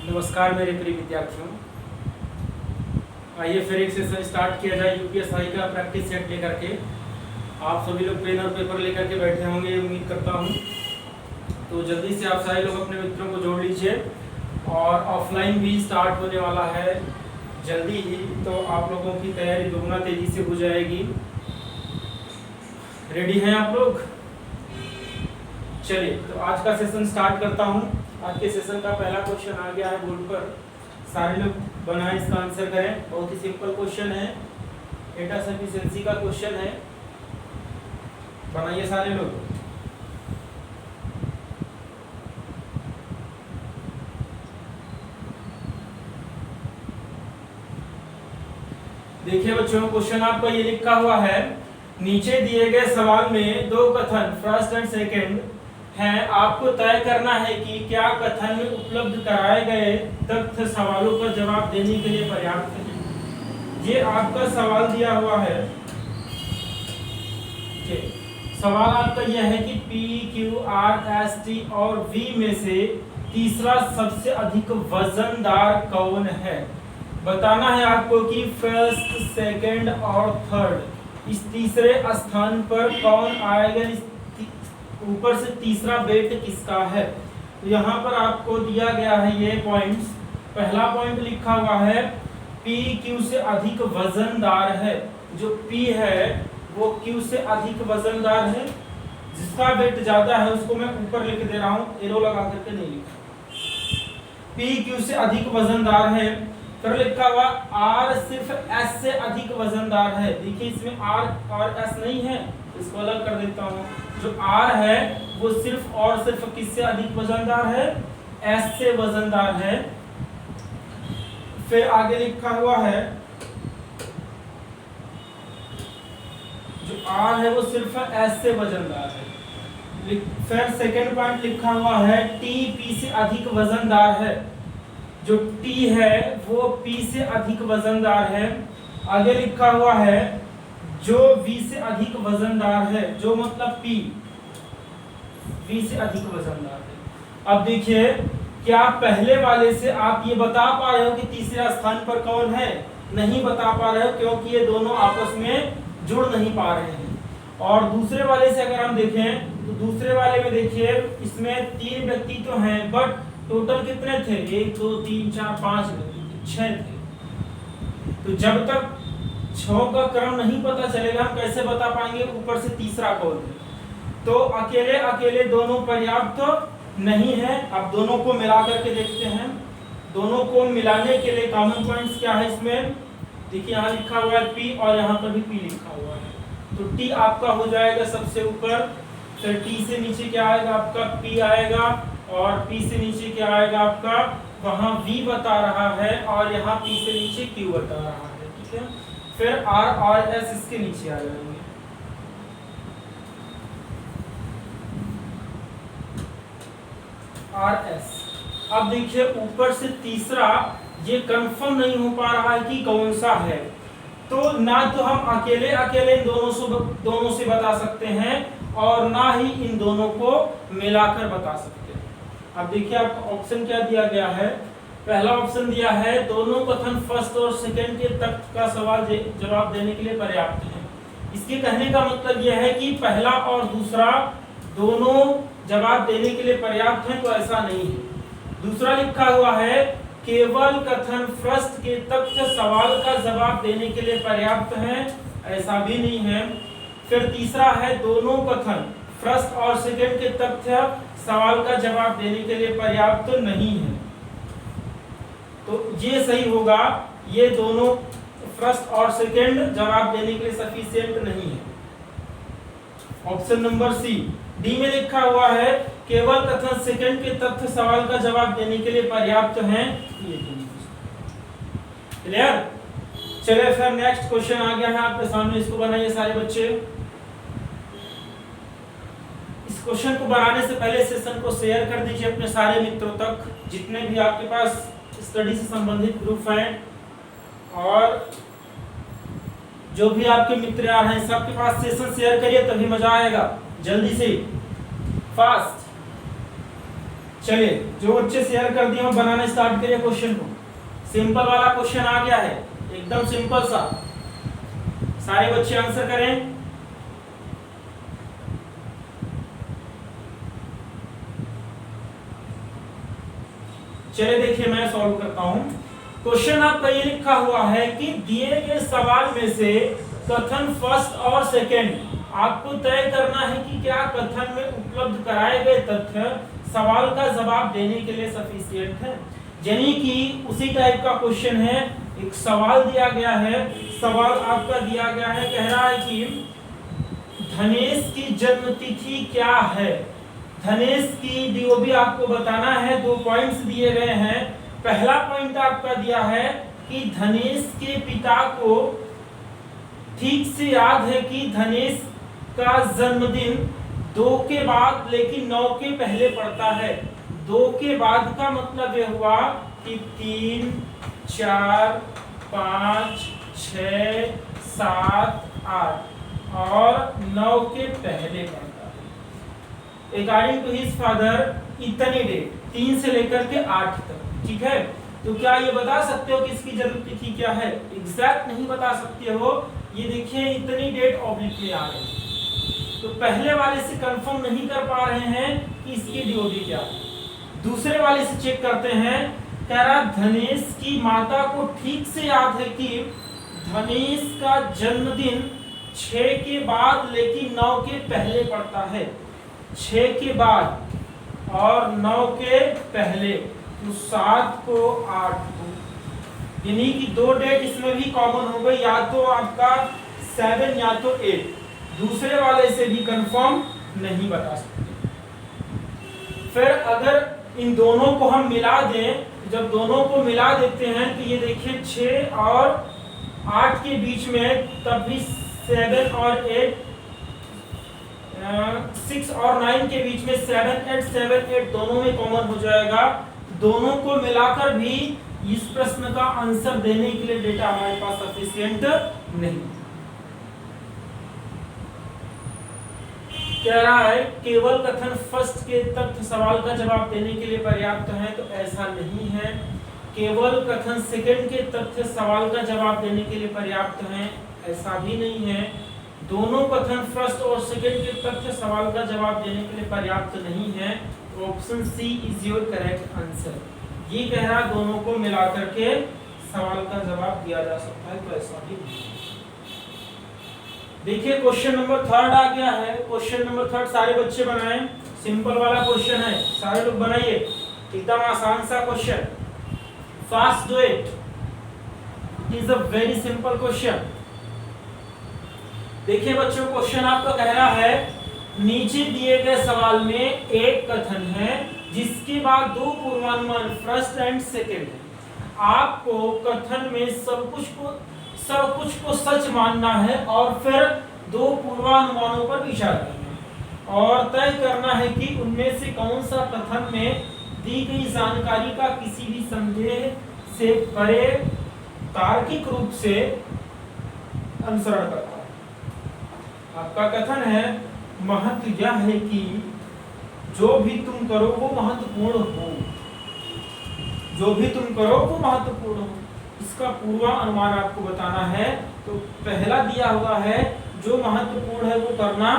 नमस्कार मेरे प्रिय विद्यार्थियों, आइए फिर एक सेशन स्टार्ट किया जाए यूपीएसआई का प्रैक्टिस सेट लेकर के। आप सभी लोग पेन और पेपर लेकर के बैठे होंगे, उम्मीद करता हूँ। तो जल्दी से आप सारे लोग अपने मित्रों को जोड़ लीजिए और ऑफलाइन भी स्टार्ट होने वाला है जल्दी ही, तो आप लोगों की तैयारी दोगुना तेजी से हो जाएगी। रेडी हैं आप लोग? चलिए तो आज का सेशन स्टार्ट करता हूँ। आज के सेशन का पहला क्वेश्चन आ गया है बोर्ड पर, सारे लोग बनाएं, इसका आंसर करें। बहुत ही सिंपल क्वेश्चन है, डेटा सफिशिएंसी का क्वेश्चन है, बनाइए सारे लोग। देखिए बच्चों, क्वेश्चन आपका ये लिखा हुआ है, नीचे दिए गए सवाल में दो कथन फर्स्ट एंड सेकंड हैं। आपको तय करना है कि क्या कथन में उपलब्ध कराए गए तथ्य सवालों का जवाब देने के लिए पर्याप्त है। ये आपका सवाल दिया हुआ है। सवाल आपका यह है कि P, Q, R, S, T और V में से तीसरा सबसे अधिक वजनदार कौन है। बताना है आपको कि फर्स्ट, सेकंड और थर्ड, इस तीसरे स्थान पर कौन आएगा, ऊपर से तीसरा बेट किसका है। तो यहाँ पर आपको दिया गया है ये पॉइंट्स। पहला पॉइंट लिखा हुआ है P Q से अधिक वजनदार है। जो P है वो Q से अधिक वजनदार है। जिसका वेट ज्यादा है उसको मैं ऊपर लिख दे रहा हूँ, एरो लगा करके नहीं लिखा। P Q से अधिक वजनदार है। फिर लिखा हुआ R सिर्फ S से अधिक वजनदार है। देखिए इसमें R और S नहीं है, इसको अलग कर देता हूँ। जो R है वो सिर्फ और सिर्फ किससे अधिक वजनदार है, S से वजनदार है। फिर आगे लिखा हुआ है जो R है वो सिर्फ S से वजनदार है। फिर सेकंड पॉइंट लिखा हुआ है T P से अधिक वजनदार है। जो T है वो P से अधिक वजनदार है। आगे लिखा हुआ है जो V से अधिक वजनदार है, जो मतलब P V से अधिक वजनदार है। अब देखिए, क्या पहले वाले से आप ये बता पा रहे हो कि तीसरे स्थान पर कौन है? नहीं बता पा रहे हो, क्योंकि ये दोनों आपस में जुड़ नहीं पा रहे हैं। और दूसरे वाले से अगर हम देखें तो दूसरे वाले में देखिए इसमें 3 व्यक्ति तो हैं, बट टोटल कितने थे? 1 2 3 4 5 6 थे। तो जब तक 6 का क्रम नहीं पता चलेगा हम कैसे बता पाएंगे ऊपर से तीसरा कौन है। तो अकेले अकेले दोनों पर्याप्त नहीं है। अब दोनों को मिला करके देखते हैं। दोनों को मिलाने के लिए कॉमन पॉइंट्स क्या है इसमें? देखिए यहाँ लिखा हुआ है P और यहाँ पर भी P लिखा हुआ है। तो T आपका हो जाएगा सबसे ऊपर, फिर T से नीचे क्या आएगा आपका P आएगा, और P से नीचे क्या आएगा आपका, वहां V बता रहा है, और यहाँ P से नीचे Q बता रहा है। ठीक है, फिर R और S इसके नीचे आ जाएंगे। R S। अब देखिए ऊपर से तीसरा ये कंफर्म नहीं हो पा रहा है कि कौन सा है। तो ना तो हम अकेले अकेले इन दोनों से बता सकते हैं, और ना ही इन दोनों को मिलाकर बता सकते हैं। अब देखिए आपको ऑप्शन क्या दिया गया है। पहला ऑप्शन दिया है दोनों कथन फर्स्ट और सेकंड के तथ्य का सवाल जवाब देने के लिए पर्याप्त है। इसके कहने का मतलब यह है कि पहला और दूसरा दोनों जवाब देने के लिए पर्याप्त है, तो ऐसा नहीं है। दूसरा लिखा हुआ है केवल कथन फर्स्ट के तथ्य सवाल का जवाब देने के लिए पर्याप्त है, ऐसा भी नहीं है। फिर तीसरा है दोनों कथन फर्स्ट और सेकंड के तथ्य सवाल का जवाब देने के लिए पर्याप्त नहीं है। तो ये सही होगा, ये दोनों फर्स्ट और सेकंड जवाब देने के लिए सफिशिएंट नहीं है। Option number C. डी में लिखा हुआ है केवल कथन सेकंड के तथ्य सवाल का जवाब देने के लिए पर्याप्त हैं। क्लियर? चलिए फिर नेक्स्ट क्वेश्चन आ गया है आपके सामने, इसको बनाइए सारे बच्चे। इस क्वेश्चन को बनाने से पहले सेशन को शेयर कर दीजिए अपने सारे मित्रों तक, जितने भी आपके पास स्टडी से संबंधित ग्रुप हैं, और जो भी आपके मित्र आ रहे हैं सबके पास सेशन शेयर करिए, तभी मजा आएगा। जल्दी से, फास्ट। चलिए जो बच्चे शेयर कर दिए हम बनाना स्टार्ट करिए क्वेश्चन को। सिंपल वाला क्वेश्चन आ गया है, एकदम सिंपल सा, सारे बच्चे आंसर करें। चलिए देखिए मैं सॉल्व करता हूं। क्वेश्चन आपका ये लिखा हुआ है कि दिए गए सवाल में से कथन फर्स्ट और सेकंड आपको तय करना है कि क्या कथन में उपलब्ध कराए गए तथ्य सवाल का जवाब देने के लिए सफिशिएंट है। यानी कि उसी टाइप का क्वेश्चन है, एक सवाल दिया गया है, सवाल आपका दिया गया है, कह रहा है कि धनेश की जन्म तिथि क्या है। धनेश की डीओबी आपको बताना है, 2 पॉइंट्स दिए गए हैं। पहला पॉइंट आपका दिया है कि धनेश के पिता को ठीक से याद है कि धनेश का जन्मदिन 2 के बाद लेकिन 9 के पहले पड़ता है। 2 के बाद का मतलब ये हुआ कि 3, 4, 5, 6, 7, 8 और 9 के पहले पड़ता है। अकॉर्डिंग टू हिज फादर इतनी डेट 3 से लेकर के 8 तक, ठीक है। तो क्या ये बता सकते हो कि इसकी जन्म तिथि क्या है? एग्जैक्ट नहीं बता सकते हो। ये देखिए इतनी डेट ऑब्लिक में आ रही है, तो पहले वाले से कंफर्म नहीं कर पा रहे हैं कि इसकी डीओबी क्या है। दूसरे वाले से चेक करते हैं, कह रहा धनेश की माता को ठीक से याद है कि धनेश का जन्मदिन 6 के बाद लेकिन 9 के पहले पड़ता है। 6 के बाद और 9 के पहले, तो 7 को 8 को, यानी कि 2 डेट इसमें भी कॉमन हो गई, या तो आपका 7 या तो 8। दूसरे वाले से भी कंफर्म नहीं बता सकते। फिर अगर इन दोनों को हम मिला दें, जब दोनों को मिला देते हैं तो ये देखिए 6 और 8 के बीच में, तब भी 7 और 8, 6 और 9 के बीच में 7, 8, 7, 8 दोनों में कॉमन हो जाएगा। दोनों को मिलाकर भी इस प्रश्न का आंसर देने के लिए डेटा हमारे पास सफिशिएंट नहीं। कह रहा है केवल कथन फर्स्ट के तथ्य सवाल का जवाब देने के लिए पर्याप्त है, तो ऐसा नहीं है। केवल कथन सेकंड के तथ्य सवाल का जवाब देने के लिए पर्याप्त है, ऐसा भी नहीं है। दोनों कथन फर्स्ट और सेकंड के तथ्य सवाल का जवाब देने के लिए पर्याप्त नहीं है। तो option C is your correct answer. ये कह रहा दोनों को मिला करके सवाल का जवाब दिया जा सकता है, तो ऐसा भी नहीं। देखिए क्वेश्चन नंबर 3 आ गया है। क्वेश्चन नंबर 3 सारे बच्चे बनाएं, सिंपल वाला क्वेश्चन है, सारे लोग बनाइए, एकदम आसान सा question. Fast do it, it is a very simple question. देखिए बच्चों क्वेश्चन आपका कह रहा है नीचे दिए गए सवाल में एक कथन है जिसके बाद 2 पूर्वानुमान फर्स्ट एंड सेकंड है। आपको कथन में सब कुछ को सच मानना है और फिर 2 पूर्वानुमानों पर विचार करना है और तय करना है कि उनमें से कौन सा कथन में दी गई जानकारी का किसी भी संदेह से परे तार्किक रूप से अनुसरण करता है। आपका कथन है महत्व यह है कि जो भी तुम करो वो महत्वपूर्ण हो, जो भी तुम करो वो महत्वपूर्ण हो। इसका पूर्वानुमान आपको बताना है, तो पहला दिया हुआ है जो महत्वपूर्ण है वो करना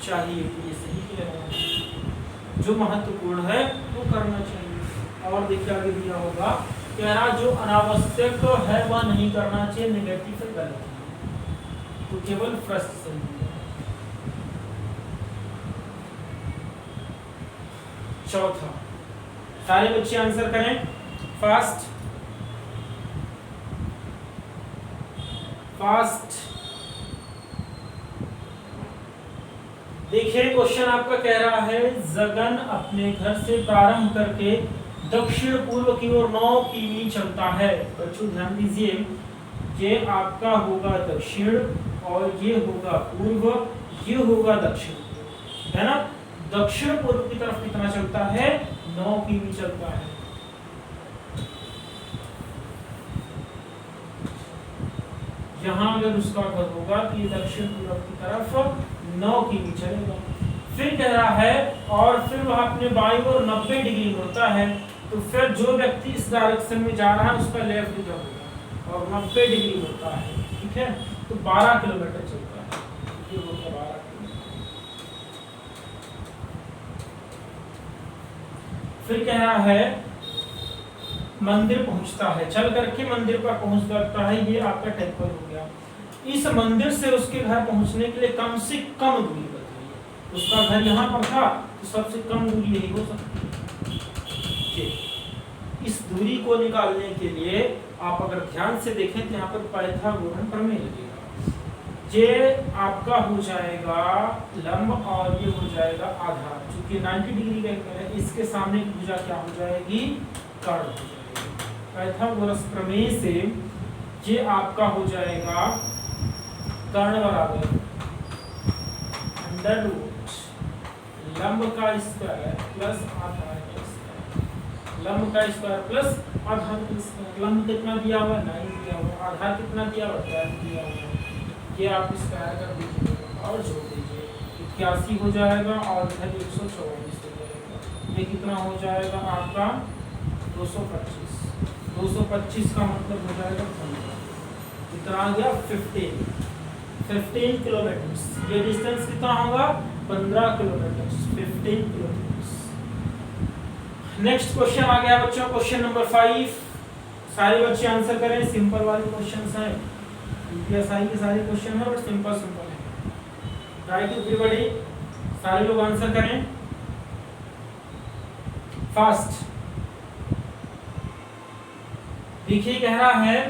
चाहिए, तो ये सही कह रहा है, जो महत्वपूर्ण है वो करना चाहिए। और देखिए आगे दिया होगा, कह रहा जो अनावश्यक तो है वह नहीं करना चाहिए, नेगेटिव से गलत है, तो केवल फर्स्ट सही है। चौथा, सारे बच्चे आंसर करें फास्ट फास्ट। देखिए क्वेश्चन आपका कह रहा है जगन अपने घर से प्रारंभ करके दक्षिण पूर्व की ओर 9 किमी चलता है। बच्चों ध्यान दीजिए, ये आपका होगा दक्षिण और ये होगा पूर्व, ये होगा दक्षिण, है ना। दक्षिण पूर्व की तरफ कितना चलता है? 9 किमी चलता है। यहाँ अगर उसका घर होगा तो ये दक्षिण पूर्व की तरफ 9 किमी चलेगा। फिर कह रहा है और फिर वह अपने बाईं ओर 90 डिग्री मुड़ता है, तो फिर जो व्यक्ति इस डायरेक्शन में जा रहा है उसका लेफ्ट इधर होगा और 90 डिग्री मुड़ता है, ठीक है। तो 12 किलोमीटर चलता है, ये हो गया 12 किलोमीटर। फिर कह रहा है मंदिर पहुंचता है, चल करके मंदिर पर पहुंच जाता है, ये आपका टेम्पल हो गया। इस मंदिर से उसके घर पहुंचने के लिए कम से कम दूरी बताइए। उसका घर यहाँ पर था तो सबसे कम दूरी यही हो सकती है। इस दूरी को निकालने के लिए आप अगर ध्यान से देखें तो यहाँ पर पाइथागोरन प्रमेय लगेगा। ये आपका हो जाएगा लंब और ये हो जाएगा आधार, चूंकि 90 डिग्री का एंगल है, इसके सामने की भुजा क्या हो जाएगी, कर्ण हो जाएगी। पाइथागोरस प्रमेय से ये आपका हो जाएगा कर्ण बराबर अंडर रूट लंब का स्क्वायर प्लस आधार का स्क्वायर, लंब का स्क्वायर प्लस आधार का स्क्वायर। लंब कितना दिया हुआ है, 9 दिया हुआ, आधार कितना दिया हुआ, 10 दिया हुआ। ये आप स्क्वायर कर दीजिए और जोड़ दीजिए, 81 हो जाएगा और इधर 144 हो जाएगा। ये कितना हो जाएगा आपका 225। 225 का मतलब हो जाएगा 15, कितना आ गया 15 किलोमीटर। ये डिस्टेंस कितना होगा 15 किलोमीटर, 15 किलोमीटर। नेक्स्ट क्वेश्चन आ गया बच्चों, क्वेश्चन नंबर 5। सारे बच्चे आंसर करें, सिंपल वाले क्वेश्चंस हैं, यूपीएसआई के सारे क्वेश्चन है बट सिंपल सिंपल है। ट्राई टू एवरीबॉडी, सारे लोग आंसर करें फास्ट। देखिए कह रहा है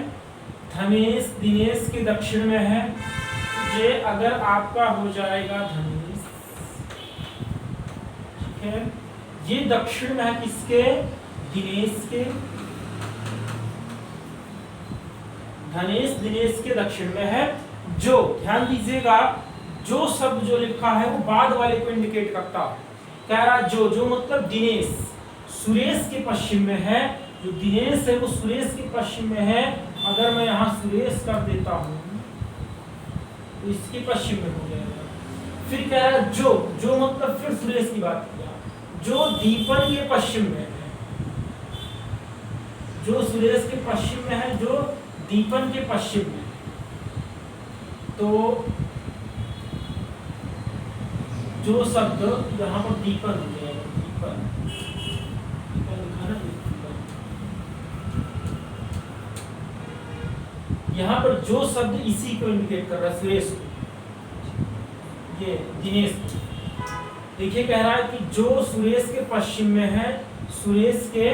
धनेश दिनेश के दक्षिण में है, ये अगर आपका हो जाएगा धनेश, ठीक है, ये दक्षिण में है किसके, दिनेश के, धनेश दिनेश के दक्षिण में है। जो ध्यान दीजिएगा जो शब्द जो लिखा है वो बाद वाले को इंडिकेट करता है। कह रहा जो मतलब दिनेश सुरेश के पश्चिम में है, जो दिनेश है वो सुरेश के पश्चिम में है। अगर मैं यहाँ सुरेश कर देता हूँ तो इसके पश्चिम में हो जाएगा। फिर कह रहा है जो मतलब फिर सुरेश की बात किया, जो दीपन के पश्चिम में है, जो सुरेश के पश्चिम में है, जो दीपन के पश्चिम में, तो जो शब्द यहाँ पर दीपन हो जाएगा, दीपन यहाँ पर जो शब्द इसी को इंडिकेट कर रहा है, सुरेश को, ये दिनेश को। देखिए कह रहा है कि जो सुरेश के पश्चिम में है, सुरेश के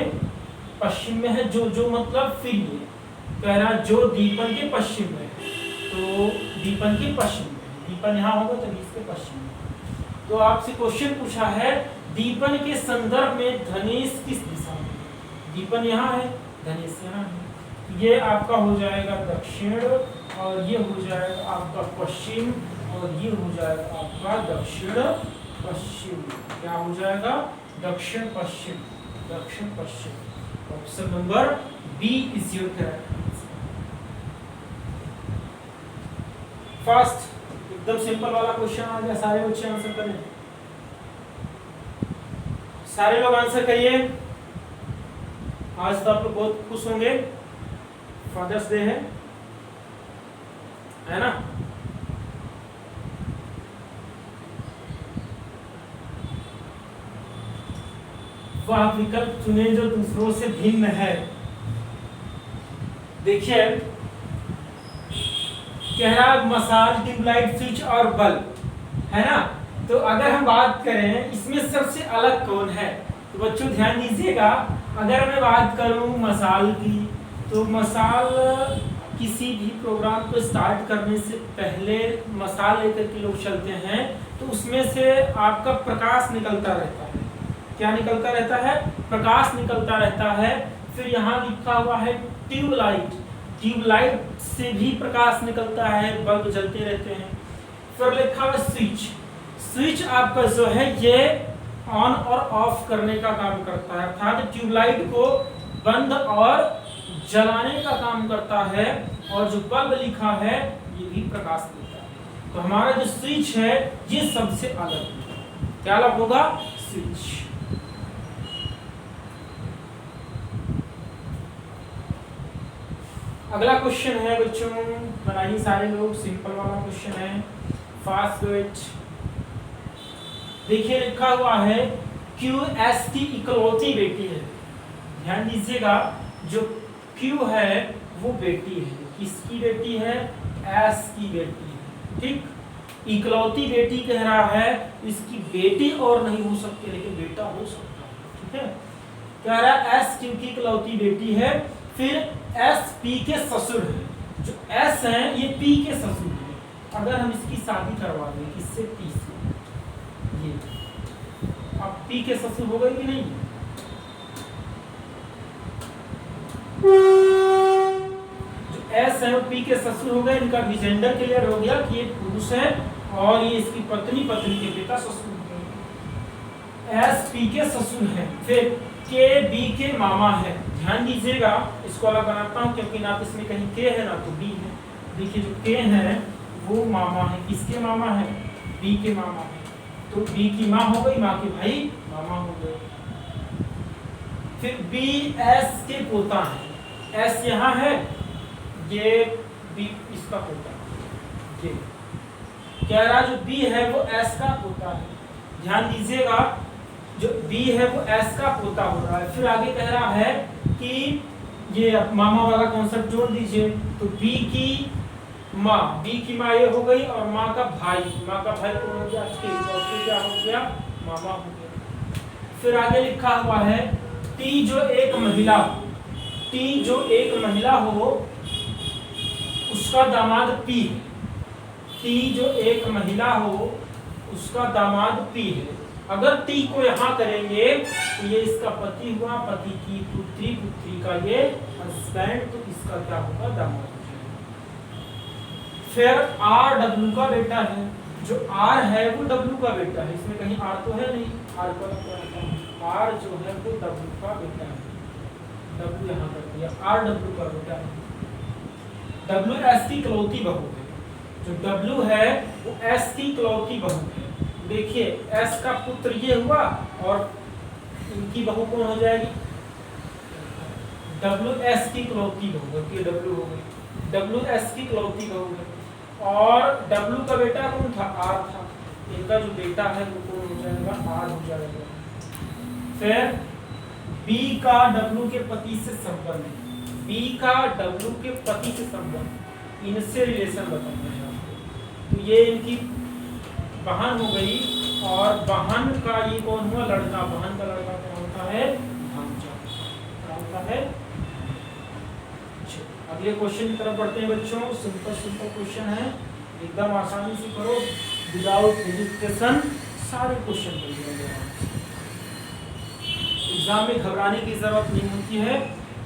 पश्चिम में है, जो मतलब फिर ये कह रहा है जो दीपन के पश्चिम में है, तो दीपन के पश्चिम में, दीपन यहाँ होगा तो इसके पश्चिम में। तो आपसे क्वेश्चन पूछा है दीपन के संदर्भ में धनेश किस दिशा में, दीपन यहाँ है, धनेश यहाँ है, ये आपका हो जाएगा दक्षिण और ये हो जाएगा आपका पश्चिम और ये हो जाएगा आपका दक्षिण पश्चिम। क्या हो जाएगा, दक्षिण पश्चिम, दक्षिण पश्चिम। Option number B is your correct answer. Fast, एकदम सिंपल वाला क्वेश्चन आ गया, सारे बच्चे आंसर करें, सारे लोग आंसर करिए। आज तो आप लोग बहुत खुश होंगे, फादर्स डे है ना। वह विकल्प चुने जो दूसरों से भिन्न है। देखिए कह रहा मसाल, ट्यूबलाइट, स्विच और बल्ब, है ना। तो अगर हम बात करें इसमें सबसे अलग कौन है, तो बच्चों ध्यान दीजिएगा। अगर मैं बात करूं मसाल की, तो मसाल किसी भी प्रोग्राम को स्टार्ट करने से पहले मसाल लेकर के लोग चलते हैं, तो उसमें से आपका प्रकाश निकलता रहता है। क्या निकलता रहता है, प्रकाश निकलता रहता है। फिर यहाँ लिखा हुआ है ट्यूबलाइट, ट्यूबलाइट से भी प्रकाश निकलता है, बल्ब जलते रहते हैं। फिर लिखा हुआ स्विच, स्विच आपका जो है ये ऑन और ऑफ करने का काम करता है, अर्थात ट्यूबलाइट को बंद और जलाने का काम करता है। और जो बल्ब लिखा है ये भी प्रकाश देता है। तो हमारा जो स्विच है ये सबसे अलग है। क्या लॉक होगा? स्विच। अगला क्वेश्चन है बच्चों, बनाइए सारे लोग, सिंपल वाला क्वेश्चन है, फास्ट डू इट। देखिए लिखा हुआ है क्यू एस की इकलौती बेटी है। ध्यान दीजिएगा, जो क्यू है वो बेटी है, किसकी बेटी है? एस की बेटी है, ठीक। इकलौती बेटी कह रहा है, इसकी बेटी और नहीं हो सकती लेकिन बेटा हो सकता है, ठीक है। कह रहा है एस क्यू की इकलौती बेटी है, फिर एस पी के ससुर है। जो एस है ये पी के ससुर है। अगर हम इसकी शादी करवा दें किससे? पी से। ये अब पी के ससुर हो गए कि नहीं? जो एस है वो पी के ससुर हो गए, इनका जेंडर क्लियर हो गया कि ये पुरुष है और ये इसकी पत्नी, पत्नी के पिता ससुर है। एस पी के ससुर है, फिर के बी के मामा है। ध्यान दीजिएगा, इसको अलग बनाता हूं क्योंकि ना तो इसमें कहीं के है ना तो बी है। देखिए जो के है वो मामा है, किसके मामा है? बी के मामा है। तो बी की माँ हो गई, माँ के भाई मामा हो गए। फिर बी एस के पोता है, एस यहाँ है, ये बी इसका पोता है। ये कह रहा जो बी है वो एस का पोता है। ध्यान दीजिएगा, जो बी है वो एस का पोता हो रहा है। फिर आगे कह रहा है कि ये मामा वाला कॉन्सेप्ट जोड़ दीजिए, तो बी की माँ, बी की माँ ये हो गई और माँ का भाई, माँ का भाई कौन हो गया? और फिर क्या हो गया? मामा हो गया। फिर आगे लिखा हुआ है टी जो एक महिला, टी जो एक महिला हो उसका दामाद पी है। टी जो एक महिला हो उसका दामाद पी है। अगर टी को यहाँ करेंगे तो ये इसका पति हुआ, पति की पुत्री, पुत्री का ये हस्बैंड, तो इसका क्या होगा? दामाद। फिर आर डब्ल्यू का बेटा है, जो आर है वो डब्ल्यू का बेटा है। इसमें कहीं आर तो है नहीं, आर का आर जो है वो डब्ल्यू का बेटा है। डब्ल्यू यहाँ कर दिया, आर डब्ल्यू का बेटा है। डब्ल्यू एस की इकलौती बहू है। जो डब्ल्यू है वो एस की इकलौती बहू है। देखिए एस का पुत्र ये हुआ और इनकी बहू कौन हो जाएगी? डब्ल्यू एस की इकलौती बहू, डब्ल्यू हो गई, डब्ल्यू एस की इकलौती बहू है। और डब्ल्यू का बेटा कौन था? आर था। इनका जो बेटा है वो कौन हो जाएगा? आर हो जाएगा। फिर बी का डब्ल्यू के पति से संबंध, बी का डब्ल्यू के पति से संबंध, इनसे रिलेशन बताना है आपको। तो ये इनकी बहन हो गई और बहन का ये कौन हुआ? लड़का। बहन का लड़का कौन होता है? भांजा। क्या होता है? अगले क्वेश्चन की तरफ बढ़ते हैं बच्चों। सिंपल सिंपल क्वेश्चन है, एकदम आसानी से करो, विदाउट हेजिटेशन सारे क्वेश्चन करिए। एग्जाम में घबराने की जरूरत नहीं होती है,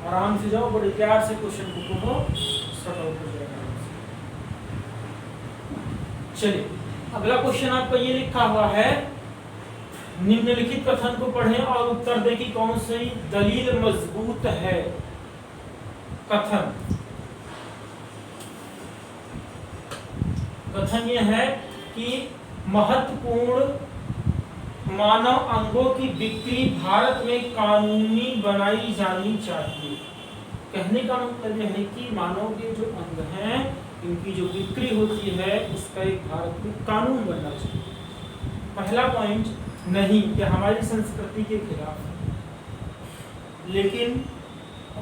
आराम से जाओ, बड़े प्यार से क्वेश्चन को पढ़ो, सॉर्ट आउट हो जाएगा। चलिए अगला क्वेश्चन आपका ये लिखा हुआ है, निम्नलिखित कथन को पढ़ें और उत्तर दें कि कौन सी दलील मजबूत है। कथन ये है कि महत्वपूर्ण मानव अंगों की बिक्री भारत में कानूनी बनाई जानी चाहिए। कहने का मतलब यह है कि मानव के जो अंग हैं इनकी जो बिक्री होती है उसका एक भारत में कानून बनना चाहिए। पहला पॉइंट, नहीं कि हमारी संस्कृति के खिलाफ है, लेकिन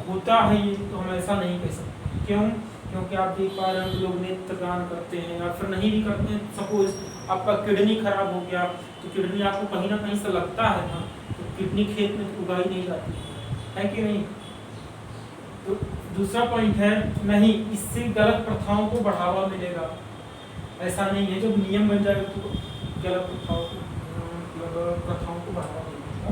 होता है ये, तो हम ऐसा नहीं कह सकते। क्यों? क्योंकि आप देख पा रहे हैं लोग नेत्रदान करते हैं या फिर नहीं भी करते हैं। सपोज आपका किडनी खराब हो गया तो किडनी आपको कहीं ना कहीं से लगता है ना, तो किडनी खेत में उगाई नहीं जाती है कि नहीं। तो दूसरा पॉइंट है, नहीं, इससे गलत प्रथाओं को बढ़ावा मिलेगा। ऐसा नहीं है, जब नियम बन जाएगा तो गलत प्रथाओं को बढ़ावा मिलेगा।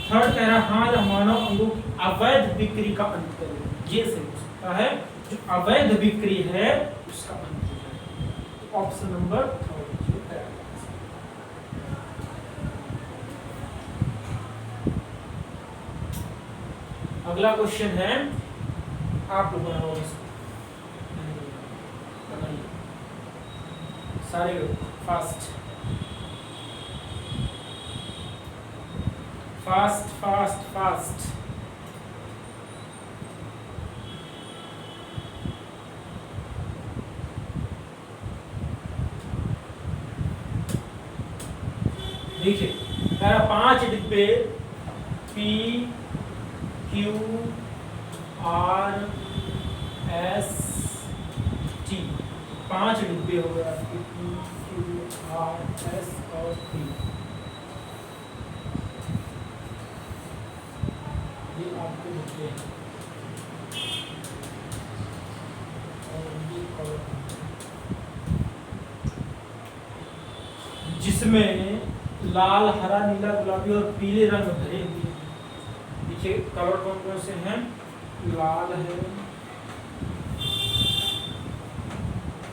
थर्ड कह रहा है, हाँ मानव अंगों की अवैध बिक्री का अंत करेगा। ये सही हो सकता है, जो अवैध बिक्री है उसका अंत हो जाएगा। ऑप्शन नंबर थर्ड है। अगला क्वेश्चन है, आप लोग बनाओगे इसको, सारे लोग फास्ट। Fast fast fast. देखिए मेरा 5 डिब्बे P Q R S T, 5 डिब्बे हो गए आपके P Q R S और T। ये आपके डिब्बे हैं जिसमें लाल, हरा, नीला, गुलाबी और पीले रंग भरे हुए हैं। देखिए कलर कौन कौन से हैं? लाल है,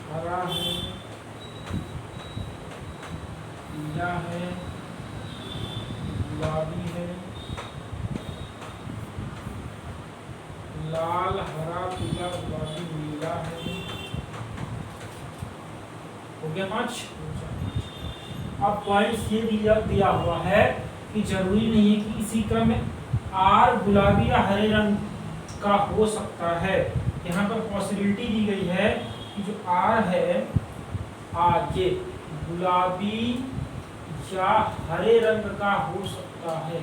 हरा है, पीला है, गुलाबी है। लाल, हरा, पीला, गुलाबी, नीला है। हो गया 5। अब पॉइंट्स ये दिया हुआ है कि जरूरी नहीं है कि इसी क्रम में आर गुलाबी या हरे रंग का हो सकता है। यहाँ पर पॉसिबिलिटी दी गई है कि जो आर है, आर ये गुलाबी या हरे रंग का हो सकता है।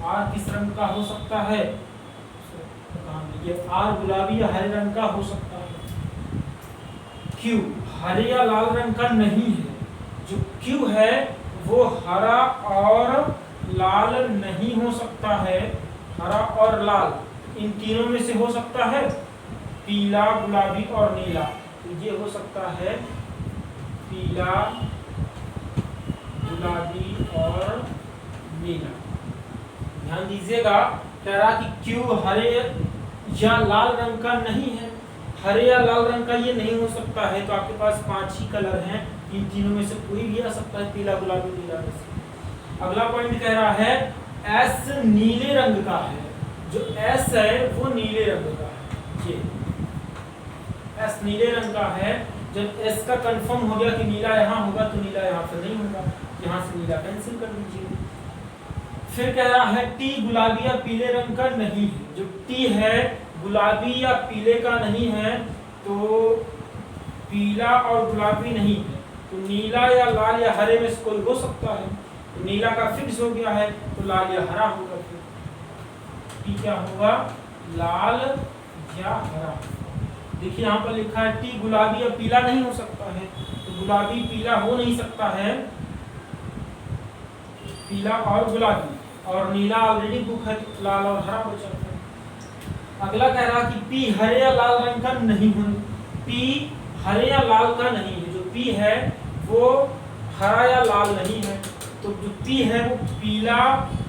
आर किस रंग का हो सकता है? ये आर गुलाबी या हरे रंग का हो सकता है। क्यू हरे या लाल रंग का नहीं है। जो Q है वो हरा और लाल नहीं हो सकता है। हरा और लाल इन तीनों में से हो सकता है पीला, गुलाबी और नीला। तो ये हो सकता है पीला, गुलाबी और नीला। ध्यान दीजिएगा, कह रहा कि Q हरे या लाल रंग का नहीं है। हरे या लाल रंग का ये नहीं हो सकता है। तो आपके पास 5 ही कलर हैं, इन तीनों में से कोई भी आ सकता है, पीला, गुलाबी, नीला में से। अगला पॉइंट कह रहा है S नीले रंग का है। जो S है वो नीले रंग का है। ये S नीले रंग का है। जब S का कंफर्म हो गया कि नीला यहाँ होगा तो नीला यहाँ से नहीं होगा, यहाँ से नीला कैंसिल कर दीजिए। फिर कह रहा है T गुलाबी या पीले रंग का नहीं है। जो T है गुलाबी या पीले का नहीं है, तो पीला और गुलाबी नहीं है, तो नीला या लाल या हरे में से कोई हो सकता है। तो नीला का फिक्स हो गया है, तो लाल या हरा होगा। फिर क्या होगा? लाल या हरा। देखिए यहाँ पर लिखा है टी गुलाबी या पीला नहीं हो सकता है, तो गुलाबी पीला हो नहीं सकता है। पीला और गुलाबी और नीला ऑलरेडी बुक है, तो लाल और हरा बचा है। अगला कह रहा कि पी हरे या लाल रंग का नहीं हो। पी हरे या लाल का नहीं है। जो पी है वो हरा या लाल नहीं है, तो जो पी है वो पीला,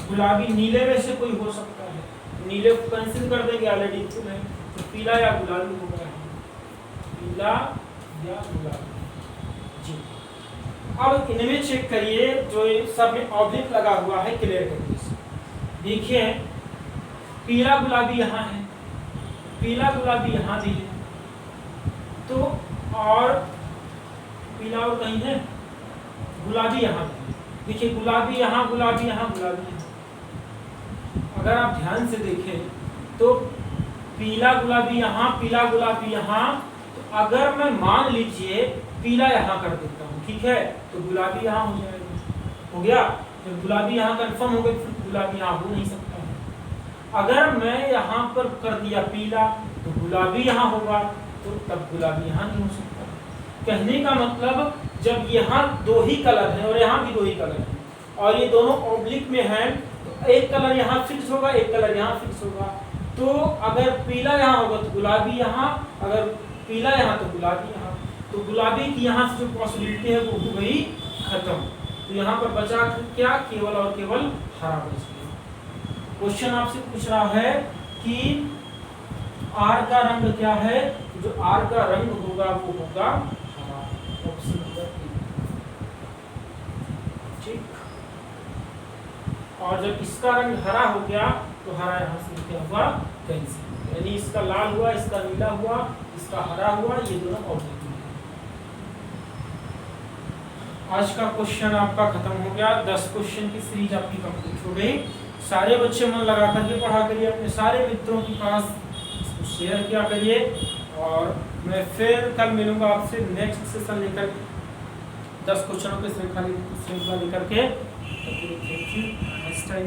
गुलाबी, नीले में से कोई हो सकता है। नीले को कैंसिल कर देंगे, ऑलरेडी फुल है, तो पीला या गुलाबी हो गया। पीला या गुलाबी जी। अब इनमें चेक करिए, जो सब में ऑब्जेक्ट लगा हुआ है, क्लियर करिए। देखिए पीला गुलाबी यहाँ है, पीला गुलाबी यहाँ भी है, तो और पीला और कहीं है, गुलाबी यहाँ भी। देखिए गुलाबी यहाँ, गुलाबी यहाँ, गुलाबी यहाँ। अगर आप ध्यान से देखें तो पीला गुलाबी यहाँ, पीला गुलाबी यहाँ। तो अगर मैं मान लीजिए पीला यहाँ कर देता हूँ, ठीक है, तो गुलाबी यहाँ हो जाएगा। हो गया। जब गुलाबी यहाँ कंफर्म हो गया, फिर गुलाबी यहाँ हो नहीं सकता है। अगर मैं यहाँ पर कर दिया पीला, तो गुलाबी यहाँ होगा, तो तब गुलाबी यहाँ नहीं हो सकता। कहने का मतलब जब यहाँ 2 ही कलर हैं और यहाँ भी 2 ही कलर हैं और ये दोनों ऑब्लिक में हैं, तो एक कलर यहाँ फिक्स होगा, एक कलर यहाँ फिक्स होगा। तो अगर पीला यहाँ होगा तो गुलाबी यहाँ, अगर पीला यहाँ तो गुलाबी यहाँ। तो गुलाबी की यहाँ से जो पॉसिबिलिटी है वो हो गई खत्म। तो यहाँ पर बचा क्या? केवल और केवल हरा बच गया। क्वेश्चन आपसे पूछ रहा है कि आर का रंग क्या है? जो आर का रंग होगा वो होगा हरा। ऑप्शन नंबर ठीक। और जब इसका रंग हरा हो गया तो हरा यहाँ से क्या हुआ? कैंसिल। यानी इसका लाल हुआ, इसका नीला हुआ, इसका हरा हुआ, ये दोनों ऑब्जेक्ट हैं। आज का क्वेश्चन आपका खत्म हो गया। 10 क्वेश्चन की सीरीज आपकी कंप्लीट हो गई। सारे बच्चे मन लगा करके पढ़ा करिए, अपने सारे मित्रों के पास इसको शेयर किया करिए। और मैं फिर कल मिलूंगा आपसे नेक्स्ट सेशन लेकर, 10 क्वेश्चनों की श्रृंखला लेकर के। Thank you, next time.